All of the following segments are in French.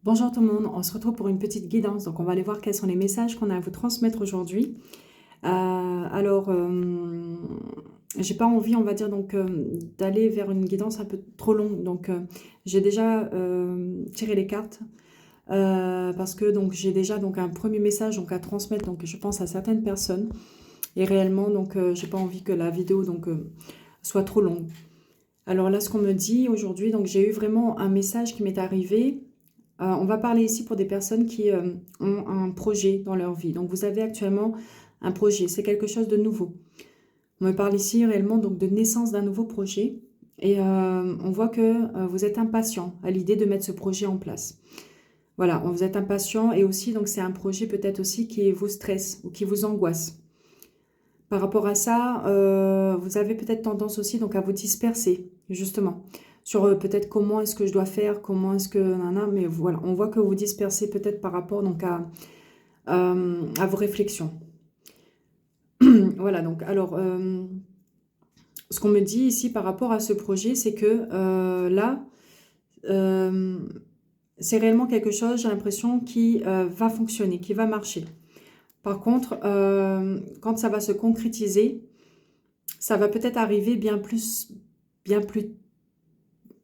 Bonjour tout le monde, on se retrouve pour une petite guidance. Donc on va aller voir quels sont les messages qu'on a à vous transmettre aujourd'hui. Alors, j'ai pas envie, on va dire, donc d'aller vers une guidance un peu trop longue. Donc j'ai déjà tiré les cartes parce que donc j'ai déjà donc un premier message donc à transmettre. Donc je pense à certaines personnes et réellement donc j'ai pas envie que la vidéo donc soit trop longue. Alors là, ce qu'on me dit aujourd'hui, donc j'ai eu vraiment un message qui m'est arrivé. On va parler ici pour des personnes qui ont un projet dans leur vie. Donc, vous avez actuellement un projet, c'est quelque chose de nouveau. On me parle ici réellement donc de naissance d'un nouveau projet. Et on voit que vous êtes impatient à l'idée de mettre ce projet en place. Voilà, vous êtes impatient et aussi donc c'est un projet peut-être aussi qui vous stresse ou qui vous angoisse. Par rapport à ça, vous avez peut-être tendance aussi donc à vous disperser, justement, sur peut-être comment est-ce que je dois faire, comment est-ce que... Nana, mais voilà, on voit que vous dispersez peut-être par rapport donc à vos réflexions. Voilà, donc alors, ce qu'on me dit ici par rapport à ce projet, c'est que là, euh, c'est réellement quelque chose, j'ai l'impression, qui va fonctionner, qui va marcher. Par contre, quand ça va se concrétiser, ça va peut-être arriver bien plus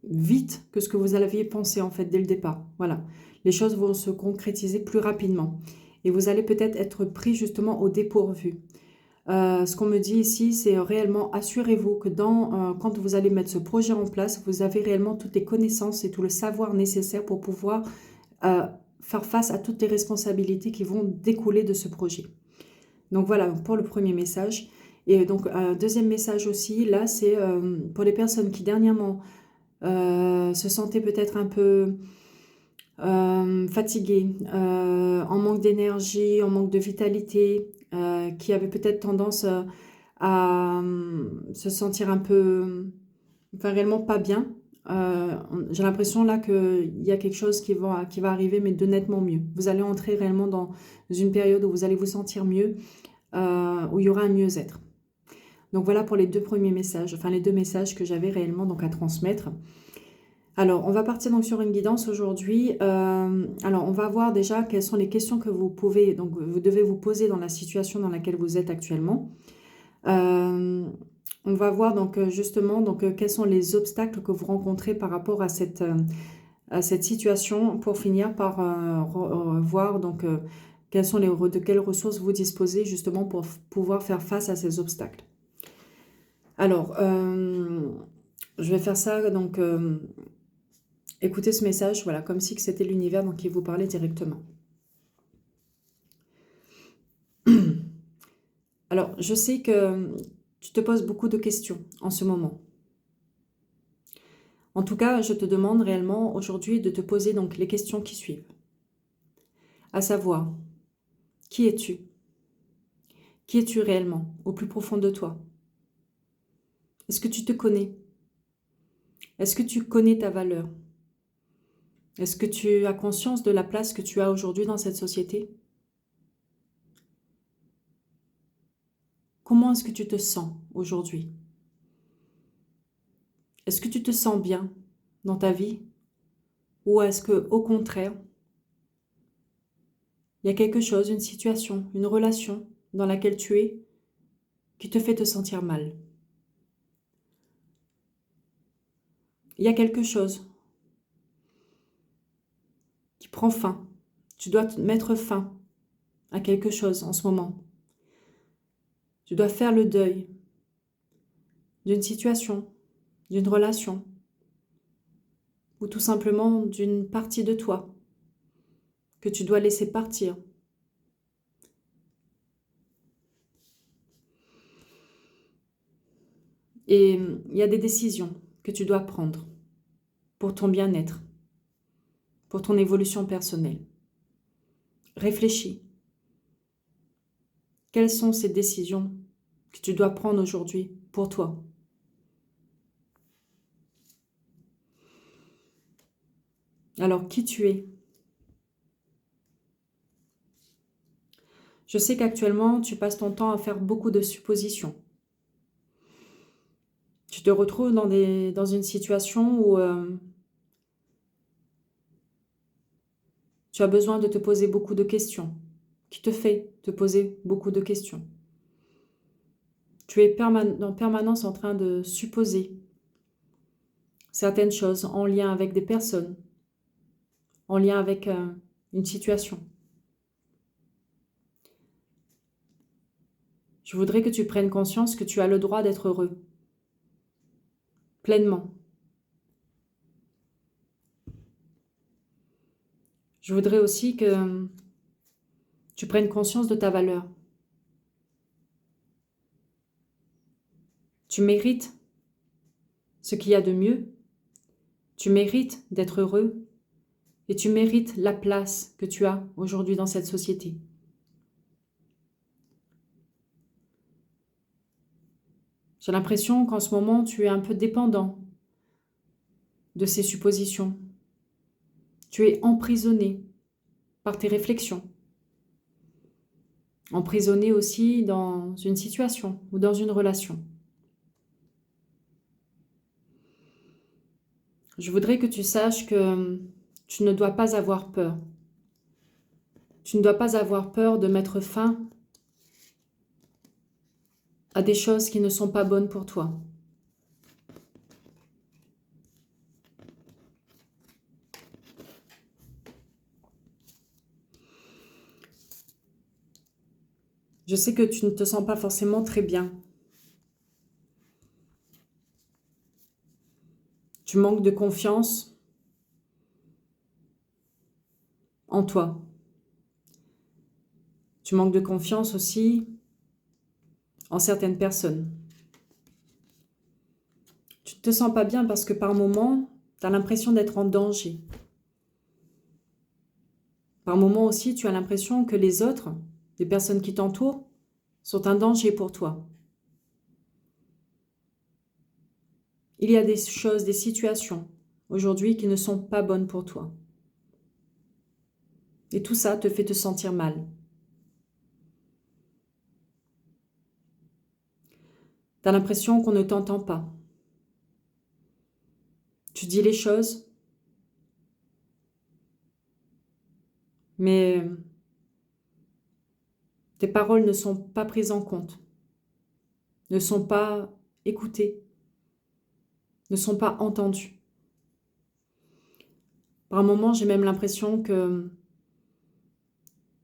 vite que ce que vous aviez pensé en fait dès le départ. Voilà, les choses vont se concrétiser plus rapidement et vous allez peut-être être pris justement au dépourvu. Ce qu'on me dit ici, c'est réellement assurez-vous que quand vous allez mettre ce projet en place, vous avez réellement toutes les connaissances et tout le savoir nécessaire pour pouvoir euh, faire face à toutes les responsabilités qui vont découler de ce projet. Donc voilà, pour le premier message. Et donc, un deuxième message aussi, là, c'est pour les personnes qui dernièrement se sentaient peut-être un peu fatiguées, en manque d'énergie, en manque de vitalité, qui avaient peut-être tendance à se sentir un peu, enfin réellement pas bien. J'ai l'impression là qu'il y a quelque chose qui va arriver, mais de nettement mieux. Vous allez entrer réellement dans une période où vous allez vous sentir mieux, où il y aura un mieux-être. Donc voilà pour les deux premiers messages, enfin les deux messages que j'avais réellement donc à transmettre. Alors on va partir donc sur une guidance aujourd'hui. Alors on va voir déjà quelles sont les questions que vous pouvez, donc vous devez vous poser dans la situation dans laquelle vous êtes actuellement. On va voir donc justement donc quels sont les obstacles que vous rencontrez par rapport à cette situation pour finir par voir donc de quelles ressources vous disposez justement pour pouvoir faire face à ces obstacles. Alors, je vais faire ça, donc écoutez ce message, voilà, comme si c'était l'univers donc, qui vous parlait directement. Alors, je sais que tu te poses beaucoup de questions en ce moment. En tout cas, je te demande réellement aujourd'hui de te poser donc les questions qui suivent. À savoir, qui es-tu? Qui es-tu réellement, au plus profond de toi? Est-ce que tu te connais? Est-ce que tu connais ta valeur? Est-ce que tu as conscience de la place que tu as aujourd'hui dans cette société? Comment est-ce que tu te sens aujourd'hui? Est-ce que tu te sens bien dans ta vie? Ou est-ce que, au contraire, il y a quelque chose, une situation, une relation dans laquelle tu es qui te fait te sentir mal? Il y a quelque chose qui prend fin. Tu dois mettre fin à quelque chose en ce moment. Tu dois faire le deuil d'une situation, d'une relation, ou tout simplement d'une partie de toi que tu dois laisser partir. Et il y a des décisions que tu dois prendre pour ton bien-être, pour ton évolution personnelle. Réfléchis. Quelles sont ces décisions que tu dois prendre aujourd'hui pour toi? Alors, qui tu es? Je sais qu'actuellement, tu passes ton temps à faire beaucoup de suppositions. Tu te retrouves dans une situation où Tu as besoin de te poser beaucoup de questions, qui te fait te poser beaucoup de questions. Tu es en permanence en train de supposer certaines choses en lien avec des personnes, en lien avec une situation. Je voudrais que tu prennes conscience que tu as le droit d'être heureux, pleinement. Je voudrais aussi que tu prennes conscience de ta valeur. Tu mérites ce qu'il y a de mieux. Tu mérites d'être heureux et tu mérites la place que tu as aujourd'hui dans cette société. J'ai l'impression qu'en ce moment, tu es un peu dépendant de ces suppositions. Tu es emprisonné par tes réflexions. Emprisonné aussi dans une situation ou dans une relation. Je voudrais que tu saches que tu ne dois pas avoir peur. Tu ne dois pas avoir peur de mettre fin à des choses qui ne sont pas bonnes pour toi. Je sais que tu ne te sens pas forcément très bien. Tu manques de confiance en toi. Tu manques de confiance aussi en certaines personnes. Tu ne te sens pas bien parce que par moments, tu as l'impression d'être en danger. Par moments aussi, tu as l'impression que les autres, les personnes qui t'entourent, sont un danger pour toi. Il y a des choses, des situations aujourd'hui qui ne sont pas bonnes pour toi. Et tout ça te fait te sentir mal. Tu as l'impression qu'on ne t'entend pas. Tu dis les choses, mais tes paroles ne sont pas prises en compte, ne sont pas écoutées, ne sont pas entendues. Par moments, j'ai même l'impression que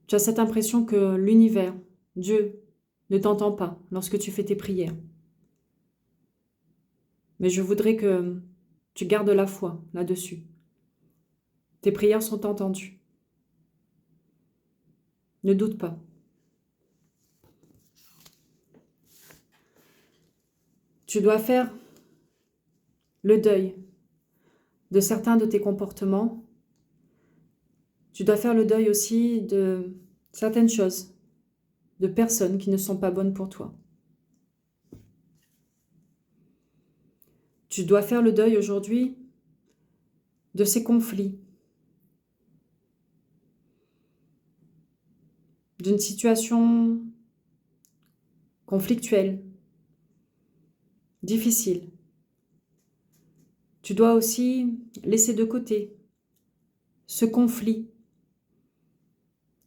tu as cette impression que l'univers, Dieu, ne t'entend pas lorsque tu fais tes prières. Mais je voudrais que tu gardes la foi là-dessus. Tes prières sont entendues. Ne doute pas. Tu dois faire le deuil de certains de tes comportements. Tu dois faire le deuil aussi de certaines choses, de personnes qui ne sont pas bonnes pour toi. Tu dois faire le deuil aujourd'hui de ces conflits, d'une situation conflictuelle, difficile. Tu dois aussi laisser de côté ce conflit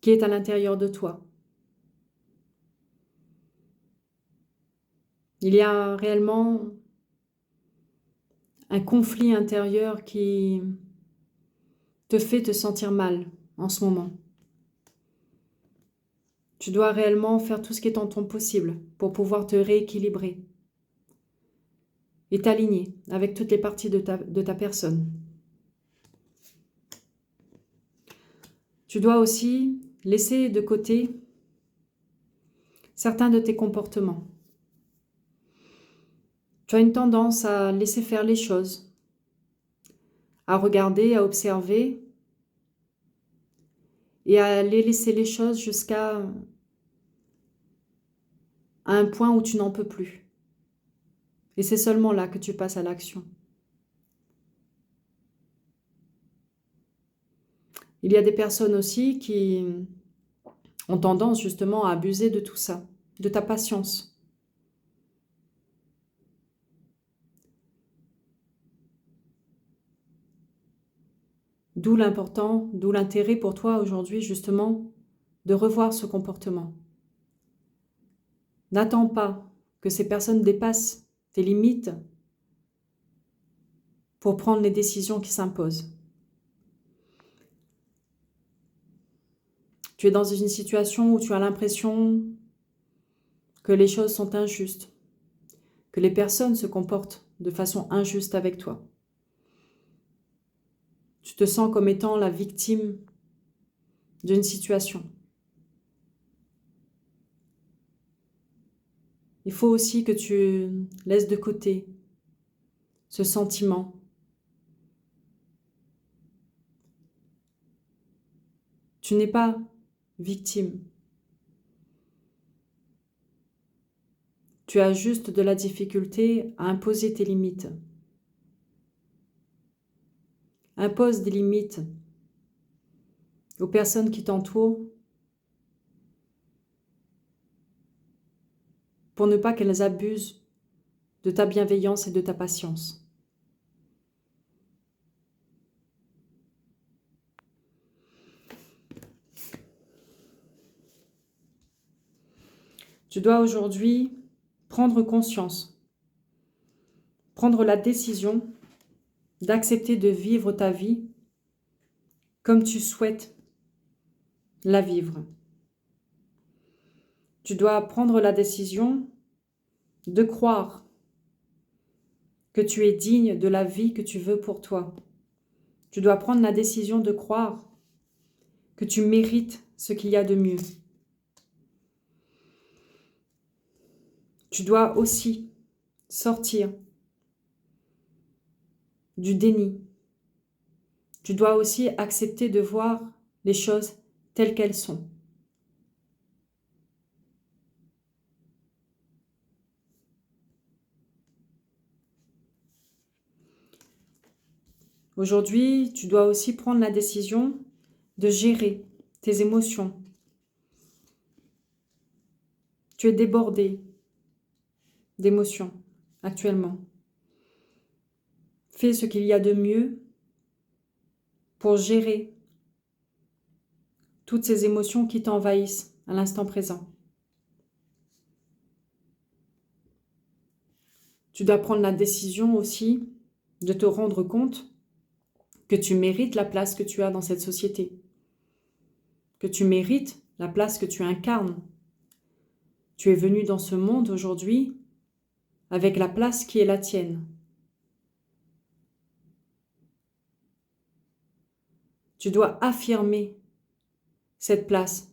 qui est à l'intérieur de toi. Il y a réellement un conflit intérieur qui te fait te sentir mal en ce moment. Tu dois réellement faire tout ce qui est en ton possible pour pouvoir te rééquilibrer et t'aligner avec toutes les parties de ta personne. Tu dois aussi laisser de côté certains de tes comportements. Tu as une tendance à laisser faire les choses, à regarder, à observer et à aller laisser les choses jusqu'à un point où tu n'en peux plus. Et c'est seulement là que tu passes à l'action. Il y a des personnes aussi qui ont tendance justement à abuser de tout ça, de ta patience. D'où l'important, d'où l'intérêt pour toi aujourd'hui justement de revoir ce comportement. N'attends pas que ces personnes dépassent tes limites pour prendre les décisions qui s'imposent. Tu es dans une situation où tu as l'impression que les choses sont injustes, que les personnes se comportent de façon injuste avec toi. Tu te sens comme étant la victime d'une situation. Il faut aussi que tu laisses de côté ce sentiment. Tu n'es pas victime. Tu as juste de la difficulté à imposer tes limites. Impose des limites aux personnes qui t'entourent pour ne pas qu'elles abusent de ta bienveillance et de ta patience. Tu dois aujourd'hui prendre conscience, prendre la décision d'accepter de vivre ta vie comme tu souhaites la vivre. Tu dois prendre la décision de croire que tu es digne de la vie que tu veux pour toi. Tu dois prendre la décision de croire que tu mérites ce qu'il y a de mieux. Tu dois aussi sortir du déni. Tu dois aussi accepter de voir les choses telles qu'elles sont. Aujourd'hui, tu dois aussi prendre la décision de gérer tes émotions. Tu es débordé d'émotions actuellement. Fais ce qu'il y a de mieux pour gérer toutes ces émotions qui t'envahissent à l'instant présent. Tu dois prendre la décision aussi de te rendre compte que tu mérites la place que tu as dans cette société, que tu mérites la place que tu incarnes. Tu es venu dans ce monde aujourd'hui avec la place qui est la tienne. Tu dois affirmer cette place.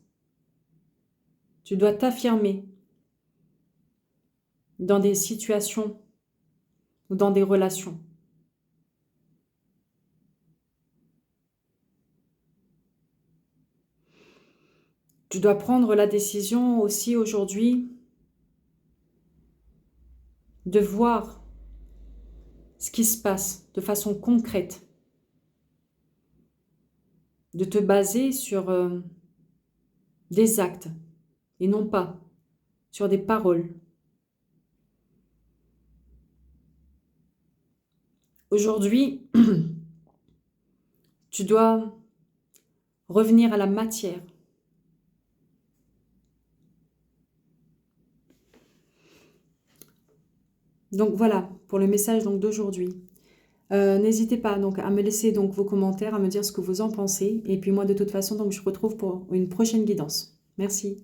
Tu dois t'affirmer dans des situations ou dans des relations. Tu dois prendre la décision aussi aujourd'hui de voir ce qui se passe de façon concrète, de te baser sur des actes et non pas sur des paroles. Aujourd'hui, tu dois revenir à la matière. Donc voilà pour le message d'aujourd'hui. N'hésitez pas donc à me laisser donc vos commentaires, à me dire ce que vous en pensez. Et puis moi de toute façon donc je vous retrouve pour une prochaine guidance. Merci.